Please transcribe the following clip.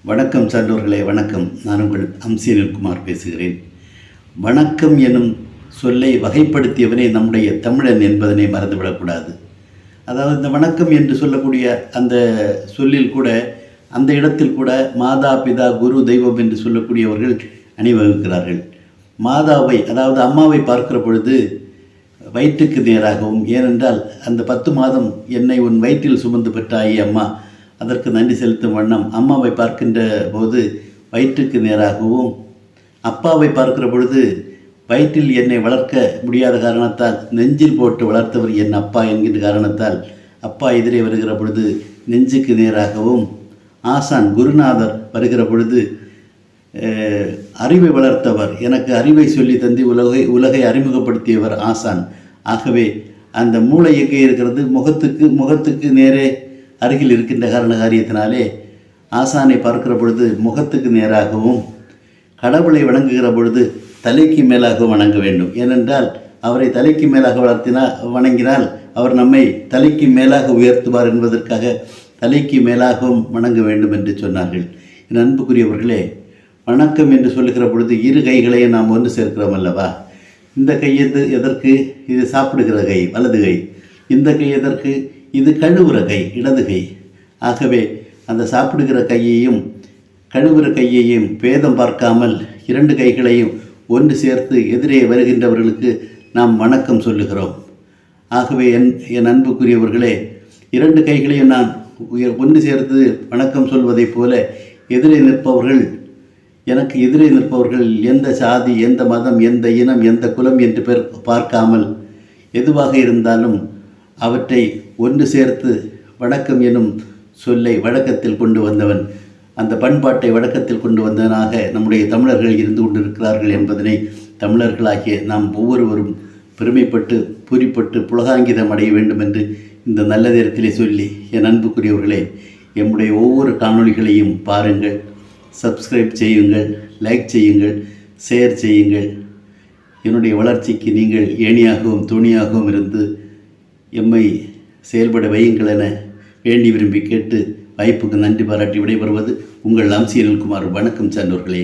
வணக்கம் சான்றோர்களே, வணக்கம். நான் உங்கள் அம்சீனில்குமார் பேசுகிறேன். வணக்கம் எனும் சொல்லை வகைப்படுத்தியவனே நம்முடைய தமிழன் என்பதனை மறந்துவிடக்கூடாது. அதாவது இந்த வணக்கம் என்று சொல்லக்கூடிய அந்த சொல்லில் கூட, அந்த இடத்தில் கூட மாதா, பிதா, குரு, தெய்வம் என்று சொல்லக்கூடியவர்கள் அணிவகுக்கிறார்கள். மாதாவை, அதாவது அம்மாவை பார்க்கிற பொழுது வயிற்றுக்கு நேராகவும், ஏனென்றால் அந்த 10 மாதம் என்னை உன் வயிற்றில் சுமந்து பெற்றாயே அம்மா, அதற்கு நன்றி செலுத்தும் வண்ணம் அம்மாவை பார்க்கின்ற போது வயிற்றுக்கு நேராகவும், அப்பாவை பார்க்கிற பொழுது வயிற்றில் என்னை வளர்க்க முடியாத காரணத்தால் நெஞ்சில் போட்டு வளர்த்தவர் என் அப்பா என்கின்ற காரணத்தால் அப்பா எதிரே வருகிற பொழுது நெஞ்சுக்கு நேராகவும், ஆசான் குருநாதர் வருகிற பொழுது அறிவை வளர்த்தவர், எனக்கு அறிவை சொல்லி தந்து உலகை அறிமுகப்படுத்தியவர் ஆசான். ஆகவே அந்த மூளை எங்கே இருக்கிறது? முகத்துக்கு நேரே அருகில் இருக்கின்ற காரியத்தினாலே ஆசானை பார்க்கிற பொழுது முகத்துக்கு நேராகவும், கடவுளை வணங்குகிற பொழுது தலைக்கு மேலாகவும் வணங்க வேண்டும். ஏனென்றால் அவரை தலைக்கு மேலாக வணங்கினால் அவர் நம்மை தலைக்கு மேலாக உயர்த்துவார் என்பதற்காக தலைக்கு மேலாகவும் வணங்க வேண்டும் என்று சொன்னார்கள். என் அன்புக்குரியவர்களே, வணக்கம் என்று சொல்லுகிற பொழுது இரு கைகளையும் நாம் ஒன்று சேர்க்கிறோம் அல்லவா? இந்த கை எதற்கு? இது சாப்பிடுகிற கை, வலது கை. இந்த கை எதற்கு? இது கழுவுற கை, இடது கை. ஆகவே அந்த சாப்பிடுகிற கையையும் கழுவுற கையையும் பேதம் பார்க்காமல் இரண்டு கைகளையும் ஒன்று சேர்த்து எதிரே வருகின்றவர்களுக்கு நாம் வணக்கம் சொல்லுகிறோம். ஆகவே என் அன்புக்குரியவர்களே, இரண்டு கைகளையும் நான் ஒன்று சேர்த்து வணக்கம் சொல்வதைப் போல எதிரே நிற்பவர்கள், எனக்கு எதிரே நிற்பவர்கள் எந்த சாதி, எந்த மதம், எந்த இனம், எந்த குலம் என்று பார்க்காமல் எதுவாக இருந்தாலும் அவற்றை ஒன்று சேர்த்து வணக்கம் எனும் சொல்லை வழக்கத்தில் கொண்டு வந்தவன், அந்த பண்பாட்டை வழக்கத்தில் கொண்டு வந்தவனாக நம்முடைய தமிழர்கள் இருந்து கொண்டிருக்கிறார்கள் என்பதனை தமிழர்களாகிய நாம் ஒவ்வொருவரும் பெருமைப்பட்டு பூரிப்பட்டு புலகாங்கிதம் அடைய வேண்டும் என்று இந்த நல்ல நேரத்திலே சொல்லி, என் அன்புக்குரியவர்களே, எம்முடைய ஒவ்வொரு காணொளிகளையும் பாருங்கள், சப்ஸ்கிரைப் செய்யுங்கள், லைக் செய்யுங்கள், ஷேர் செய்யுங்கள். என்னுடைய வளர்ச்சிக்கு நீங்கள் ஏணியாகவும் துணியாகவும் இருந்து எம்மை செயல்பட வையுங்கள் என வேண்டி விரும்பி கேட்டு வாய்ப்புக்கு நன்றி பாராட்டி விடைபெறுவது உங்கள் அம்சீனில்குமார். வணக்கம் சான்றோர்களே.